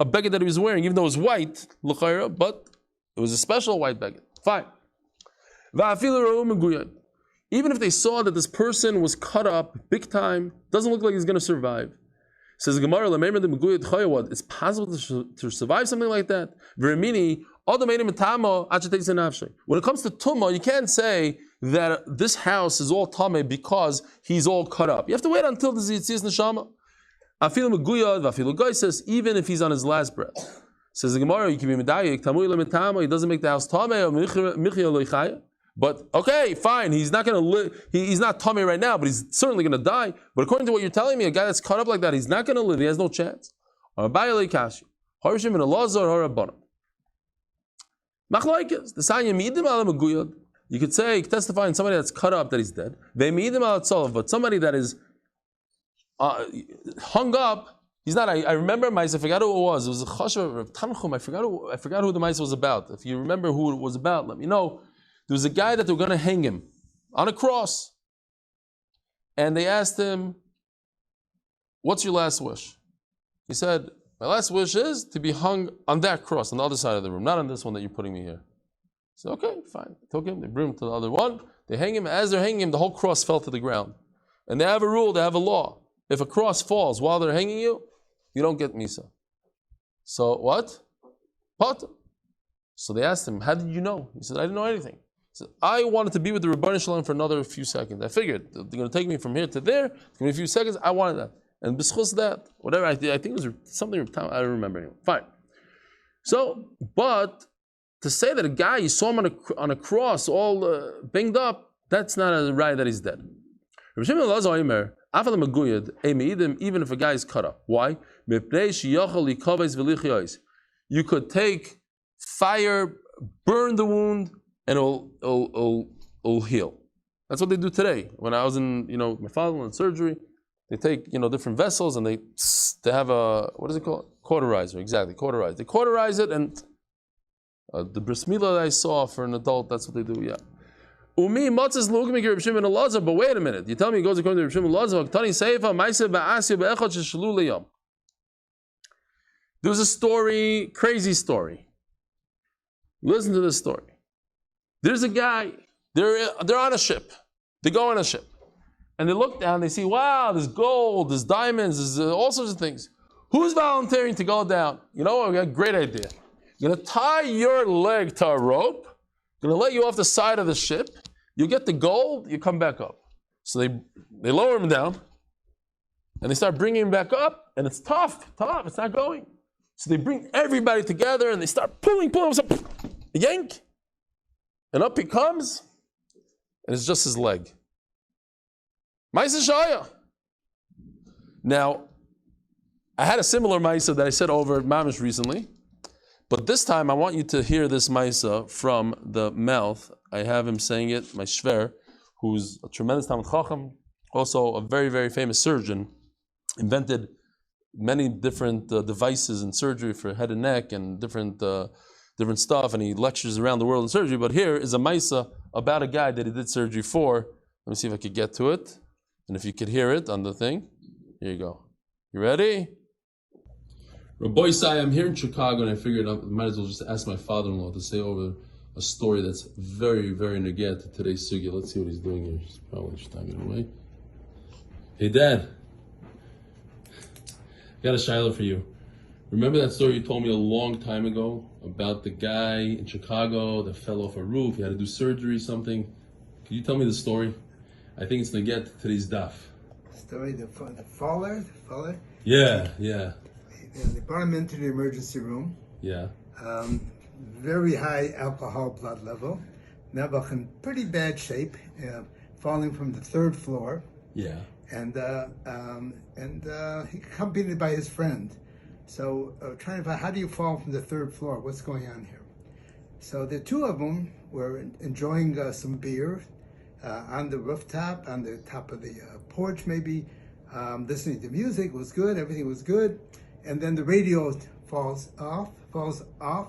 a beged that he was wearing, even though it was white, but it was a special white beged. Fine. Even if they saw that this person was cut up big time, doesn't look like he's going to survive. Says Gemara, it's possible to survive something like that. When it comes to tumah, you can't say that this house is all tameh because he's all cut up. You have to wait until the yitzias neshama. Says even if he's on his last breath. Says the Gemara, you can be medayik, he doesn't make the house tameh. But okay, fine, he's not going to live. He's not tummy right now, but he's certainly going to die. But according to what you're telling me, a guy that's cut up like that, he's not going to live. He has no chance. You could say, testify in somebody that's cut up that he's dead. But somebody that is hung up, he's not. I remember Ma'aseh, I forgot who it was. It was a chashav of Tanchum. I forgot who the Ma'aseh was about. If you remember who it was about, let me know. There was a guy that they were going to hang him on a cross. And they asked him, what's your last wish? He said, My last wish is to be hung on that cross, on the other side of the room, not on this one that you're putting me here. So, okay, fine. They took him, they bring him to the other one, they hang him. As they're hanging him, the whole cross fell to the ground. And they have a rule, they have a law. If a cross falls while they're hanging you, you don't get Misa. So, what? Pot. So they asked him, how did you know? He said, I didn't know anything. He said, I wanted to be with the Refuah Shilayma for another few seconds. I figured they're going to take me from here to there. It's going to be a few seconds. I wanted that. And b'schus that, whatever I did, I think it was something, I don't remember anymore. Fine. So, but to say that a guy, you saw him on a cross, all banged up, that's not a right that he's dead. Even if a guy is cut up. Why? You could take fire, burn the wound, and it'll heal. That's what they do today. When I was in, my father in surgery, they take, different vessels and they have a, what is it called? Cauterizer, exactly, cauterize. They cauterize it, and the bris milah that I saw for an adult, that's what they do, yeah. Umi matzes lugmi Reb Shimon Elazar, but wait a minute. You tell me it goes according to Reb Shimon Elazar. There was a story, crazy story. Listen to this story. There's a guy, they're on a ship. They go on a ship. And they look down, they see, wow, there's gold, there's diamonds, there's all sorts of things. Who's volunteering to go down? You know what, we got a great idea. You're going to tie your leg to a rope, going to let you off the side of the ship, you get the gold, you come back up. So they lower him down, and they start bringing him back up, and it's tough, it's not going. So they bring everybody together, and they start pulling, yank, and up he comes, and it's just his leg. Ma'isa Shaya. Now, I had a similar Ma'isa that I said over at Mamish recently, but this time I want you to hear this Ma'isa from the mouth. I have him saying it, my Shver, who's a tremendous Talmid Chacham, also a very, very famous surgeon, invented many different devices in surgery for head and neck and different stuff, and he lectures around the world in surgery. But here is a Ma'isa about a guy that he did surgery for. Let me see if I could get to it. And if you could hear it on the thing, here you go. You ready? Rabbi Sai, I'm here in Chicago, and I figured I might as well just ask my father-in-law to say over a story that's very, very neged to today's sugya. Let's see what he's doing here. He's probably just talking away. Hey, Dad. I got a shiloh for you. Remember that story you told me a long time ago about the guy in Chicago that fell off a roof? He had to do surgery, something. Can you tell me the story? I think it's neged to today's daf. Story, the faller? Yeah. They brought him into the emergency room. Yeah. Very high alcohol blood level. Nebuch in pretty bad shape, falling from the third floor. Yeah. And he accompanied by his friend. So trying to find, how do you fall from the third floor? What's going on here? So the two of them were enjoying some beer on the rooftop, on the top of the porch maybe, listening to music. Was good, everything was good. And then the radio falls off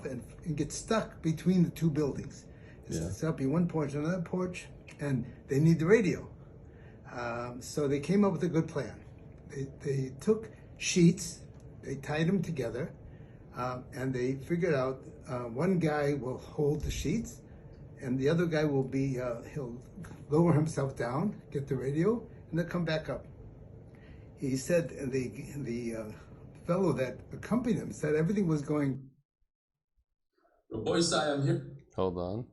and gets stuck between the two buildings. It's up in one porch, another porch, and they need the radio. So they came up with a good plan. They took sheets, they tied them together, and they figured out one guy will hold the sheets, and the other guy will be, he'll lower himself down, get the radio, and then come back up. He said the fellow that accompanied him said everything was going. The boys say I'm here. Hold on.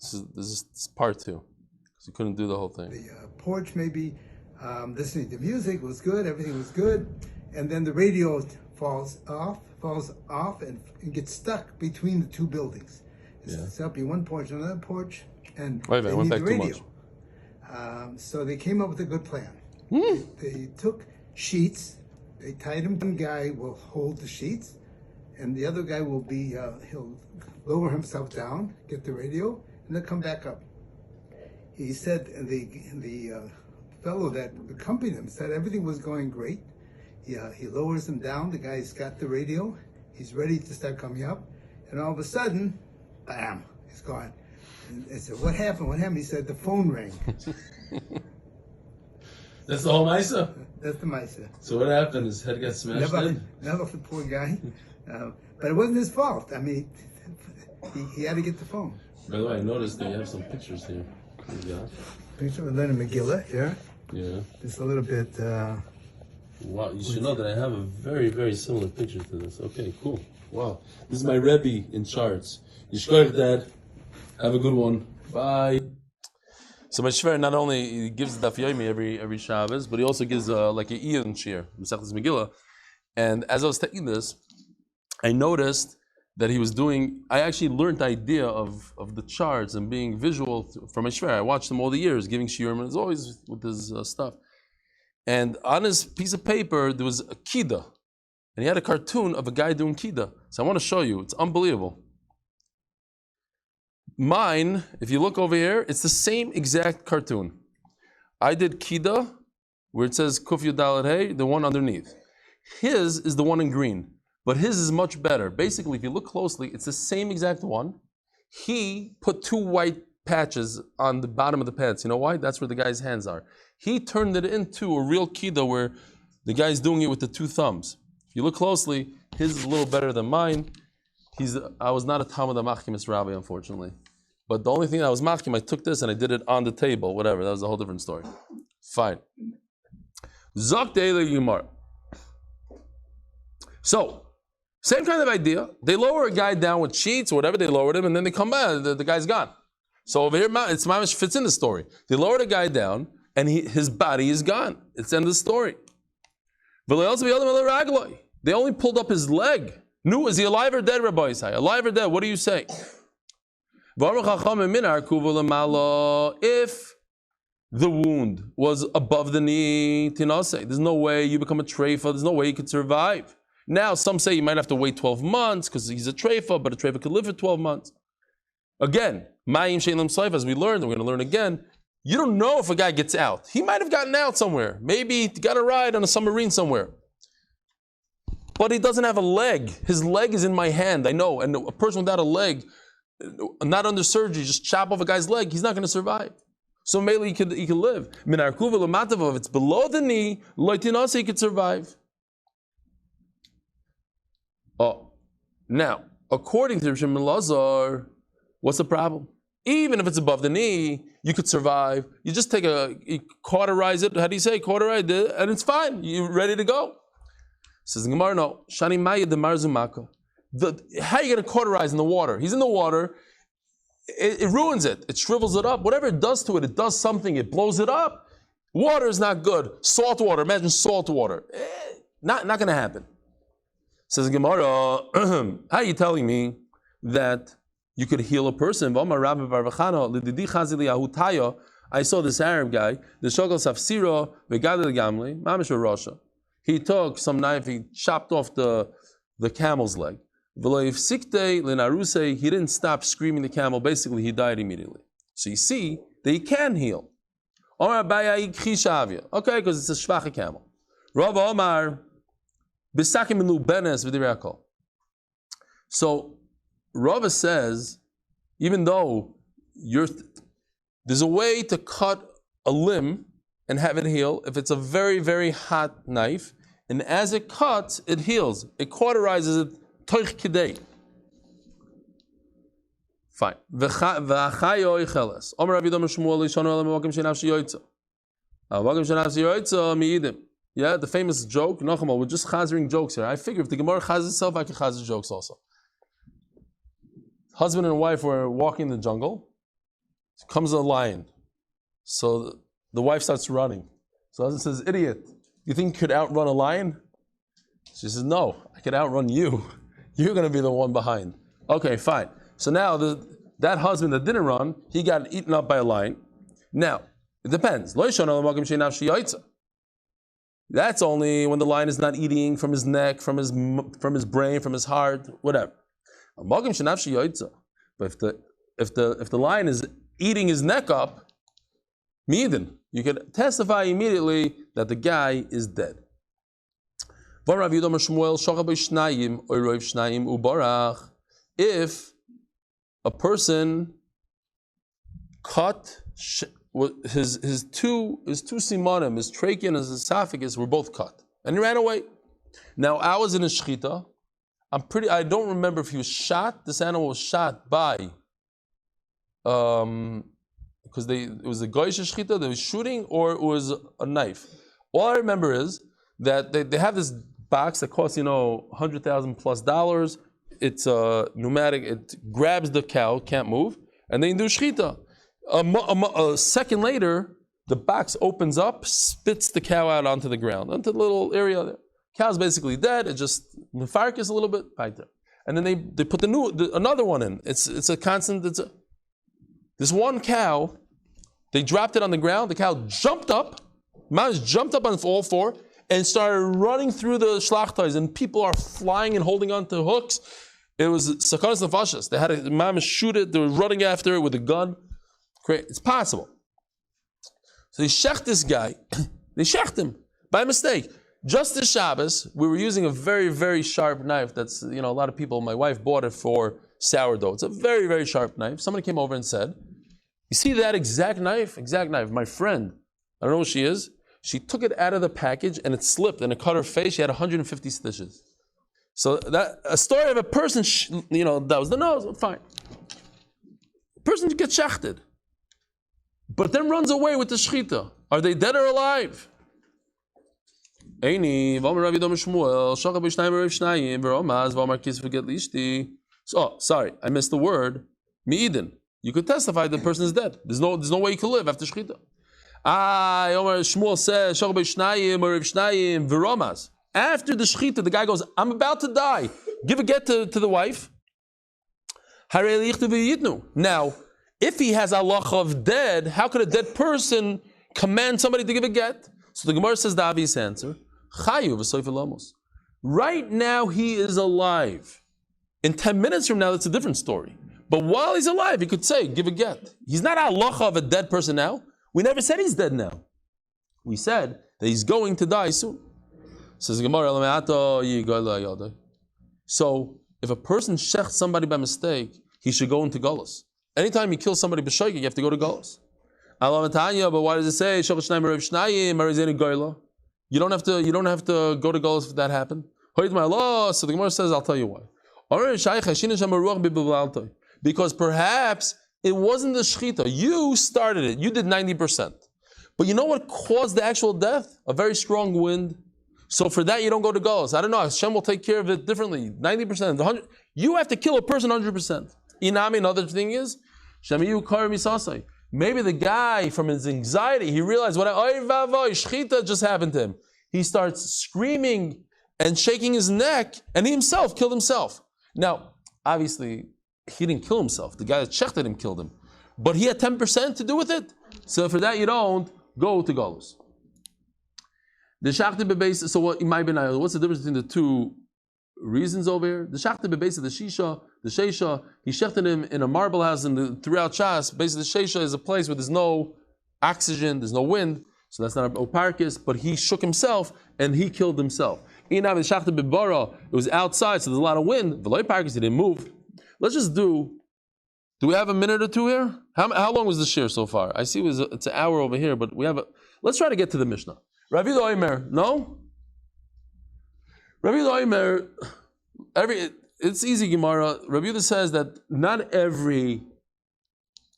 This is part two, because you couldn't do the whole thing. The porch maybe, listening to music was good, everything was good, and then the radio falls off and gets stuck between the two buildings. It's up in one porch, another porch, and wait a minute, they went need back the radio. Too much. So they came up with a good plan. They took sheets, they tied them. One guy will hold the sheets, and the other guy will be, he'll lower himself down, get the radio, and then come back up. He said the fellow that accompanied him said everything was going great. He lowers him down, the guy's got the radio, he's ready to start coming up, and all of a sudden, bam, he's gone. And I said, what happened? He said, the phone rang. That's the whole Maisa? That's the Maisa. So what happened? His head got smashed in? Never the poor guy. But it wasn't his fault. I mean, he had to get the phone. By the way, I noticed that you have some pictures here. Yeah. Picture of Elana Megillah here. Yeah. Just a little bit. Wow, you should know that I have a very, very similar picture to this. Okay, cool. Wow. This is my Rebbe in charts. Yishkoich, Dad. Have a good one. Bye. So my shver not only he gives Daf Yomi every Shabbos, but he also gives like an Ian cheer, Mesechus Megillah. And as I was taking this, I noticed that he was doing. I actually learned the idea of the charts and being visual from my shver. I watched him all the years, giving shiurim, and as always with his stuff. And on his piece of paper there was a kida, and he had a cartoon of a guy doing kida. So I want to show you. It's unbelievable. Mine, if you look over here, it's the same exact cartoon. I did Kida, where it says Kuf Yud Hey, the one underneath. His is the one in green, but his is much better. Basically, if you look closely, it's the same exact one. He put two white patches on the bottom of the pants. You know why? That's where the guy's hands are. He turned it into a real Kida where the guy's doing it with the two thumbs. If you look closely, his is a little better than mine. I was not a Talmud HaMachkim Rabbi, unfortunately. But the only thing that was Machkim, I took this and I did it on the table, whatever. That was a whole different story. Fine. Zok Eli Yimar. So, same kind of idea. They lower a guy down with sheets or whatever, they lowered him, and then they come back, the guy's gone. So over here, it's mamish fits in the story. They lowered a guy down, and his body is gone. It's the end of the story. They only pulled up his leg. Nu, is he alive or dead, Rabbi Isai? Alive or dead? What do you say? If the wound was above the knee, there's no way you become a treifa, there's no way you could survive. Now, some say you might have to wait 12 months because he's a treifa, but a treifa could live for 12 months. Again, as we learned, we're going to learn again, you don't know if a guy gets out. He might have gotten out somewhere. Maybe he got a ride on a submarine somewhere. But he doesn't have a leg. His leg is in my hand, I know. And a person without a leg, not under surgery, just chop off a guy's leg, he's not going to survive. So maybe he could live. If it's below the knee, he could survive. Oh, now, according to Shimon Lazar, what's the problem? Even if it's above the knee, you could survive. You just you cauterize it. How do you say? Cauterize it, and it's fine. You're ready to go. Says the Gemara, no. Shani Maya de Marzumaka. How are you going to cauterize in the water? He's in the water. It ruins it. It shrivels it up. Whatever it does to it, it does something. It blows it up. Water is not good. Salt water. Imagine salt water. Not going to happen. Says the Gemara, how are you telling me that you could heal a person? I saw this Arab guy, the Shogol Safsiro, Vegadel Gamli, Mamish Rasha. He took some knife, he chopped off the camel's leg. He didn't stop screaming the camel, basically he died immediately. So you see that he can heal. Okay, because it's a shvacha camel. Rav Omar, so Rava says, even though there's a way to cut a limb and have it heal if it's a very, very hot knife, and as it cuts, it heals. It cauterizes it. Toich kidei. Fine. Yeah, the famous joke. Nochmal, we're just chazering jokes here. I figure if the Gemara chazes itself, I can chazer jokes also. Husband and wife were walking in the jungle. Comes a lion. So the wife starts running. So the husband says, "Idiot, you think you could outrun a lion?" She says, "No, I could outrun you. You're going to be the one behind." Okay, fine. So now that husband that didn't run, he got eaten up by a lion. Now, it depends. That's only when the lion is not eating from his neck, from his brain, from his heart, whatever. But if the lion is eating his neck up, you can testify immediately that the guy is dead. If a person cut his two simanim, his trachea and his esophagus were both cut, and he ran away. Now I was in a shechita. I don't remember if he was shot. This animal was shot by, because it was a goyish shechita. They was shooting, or it was a knife. All I remember is that they have this box that costs $100,000+. It's pneumatic. It grabs the cow, can't move, and then you do shechita. A second later, the box opens up, spits the cow out onto the ground, onto the little area there. Cow's basically dead. It just mefarkes a little bit right there, and then they put another one in. It's a constant. This one cow. They dropped it on the ground. The cow jumped up. Mouse jumped up on all four and started running through the shlachtais, and people are flying and holding onto hooks. It was sakanas nefashos. They had a mom shoot it. They were running after it with a gun. Great, it's possible. So they shecht this guy. They shecht him by mistake. Just this Shabbos, we were using a very, very sharp knife. That's, a lot of people. My wife bought it for sourdough. It's a very, very sharp knife. Somebody came over and said, "You see that exact knife? Exact knife. My friend, I don't know who she is. She took it out of the package and it slipped and it cut her face. She had 150 stitches." So that a story of a person, that was the nose. Fine. The person gets shechted, but then runs away with the shechita. Are they dead or alive? So, sorry, I missed the word. Mi'idin. You could testify that the person is dead. There's no way you could live after shechita. Shmuel says, after the shechita, the guy goes, "I'm about to die. Give a get to the wife." Now, if he has halacha of dead, how could a dead person command somebody to give a get? So the Gemara says the obvious answer. Right now he is alive. In 10 minutes from now, that's a different story. But while he's alive, he could say, give a get. He's not halacha of a dead person now. We never said he's dead now. We said that he's going to die soon. Says Gemara, so if a person shechts somebody by mistake, he should go into galus. Anytime you kill somebody b'shoigeg, you have to go to galus. But why does it say you don't have to go to galus if that happened? So the Gemara says, I'll tell you why. Because perhaps it wasn't the shechita. You started it. You did 90%. But you know what caused the actual death? A very strong wind. So for that, you don't go to galus. I don't know. Hashem will take care of it differently. 90%. 100. You have to kill a person 100%. Inami, another thing is, maybe the guy, from his anxiety, he realized what shechita just happened to him. He starts screaming and shaking his neck, and he himself killed himself. Now, obviously, he didn't kill himself. The guy that shechted him killed him. But he had 10% to do with it. So for that, you don't go to galus. The shachti bebeis. So what's the difference between the two reasons over here? The shachti bebeis, the sheisha, he shechted him in a marble house throughout Shas. Basically, the sheisha is a place where there's no oxygen, there's no wind, so that's not a oparkis, but he shook himself and he killed himself. It was outside, so there's a lot of wind. He didn't move. Let's just do we have a minute or two here? How long was the shir so far? I see it's an hour over here, but let's try to get to the Mishnah. Rabbi Oimer, no? Rabbi Oimer, it's easy Gemara. Rabbi Yehuda says that not every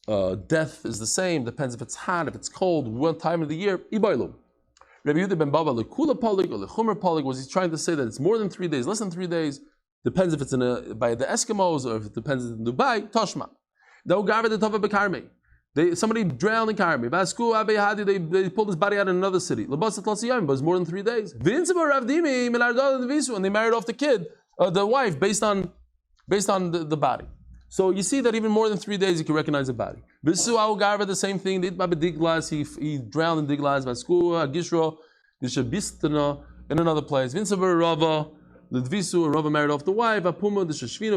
death is the same. Depends if it's hot, if it's cold, what time of the year. Ibailu. Rabbi Yehuda ben Baba lekula polig or lechumer polig, was he trying to say that it's more than 3 days, less than 3 days? Depends if it's by the Eskimos or if it depends in Dubai. Toshma. Somebody drowned in Karmi. They pulled his body out in another city. But it's more than 3 days. And they married off the kid, the wife, based on the body. So you see that even more than 3 days you can recognize the body. The same thing. He drowned in Diglas. In another place. Rava married off the wife.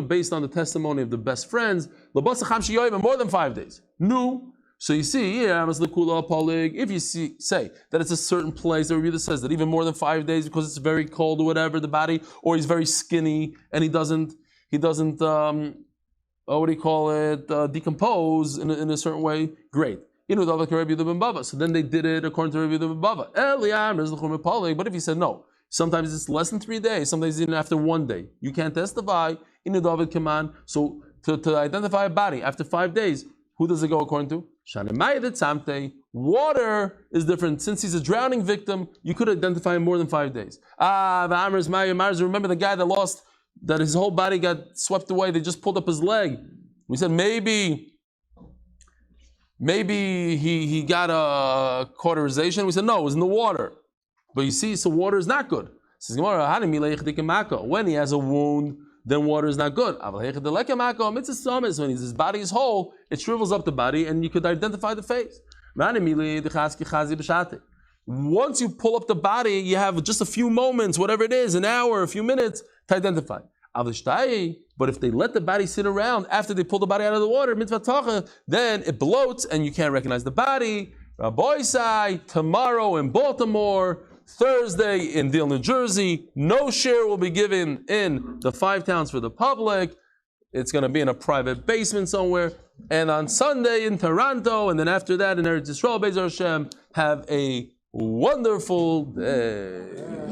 Based on the testimony of the best friends. More than 5 days. No. So you see, if you say that it's a certain place, the Rebbe says that even more than 5 days because it's very cold or whatever, the body, or he's very skinny and he doesn't decompose in a certain way, great. So then they did it according to Rabbi Yehuda ben Bava. But if he said no, sometimes it's less than 3 days, sometimes even after 1 day, you can't testify. So to identify a body after 5 days, who does it go according to? Water is different. Since he's a drowning victim, you could identify him more than 5 days. Remember the guy that his whole body got swept away, they just pulled up his leg. We said maybe he got a cauterization. We said no, it was in the water. But you see, so water is not good. When he has a wound, then water is not good. When his body is whole, it shrivels up the body and you could identify the face. Once you pull up the body, you have just a few moments, whatever it is, an hour, a few minutes to identify. But if they let the body sit around after they pull the body out of the water, then it bloats and you can't recognize the body. Tomorrow in Baltimore, Thursday in Deal, New Jersey, no share will be given in the 5 towns for the public. It's going to be in a private basement somewhere. And on Sunday in Toronto, and then after that in Eretz Yisrael, Be'ez Hashem, have a wonderful day.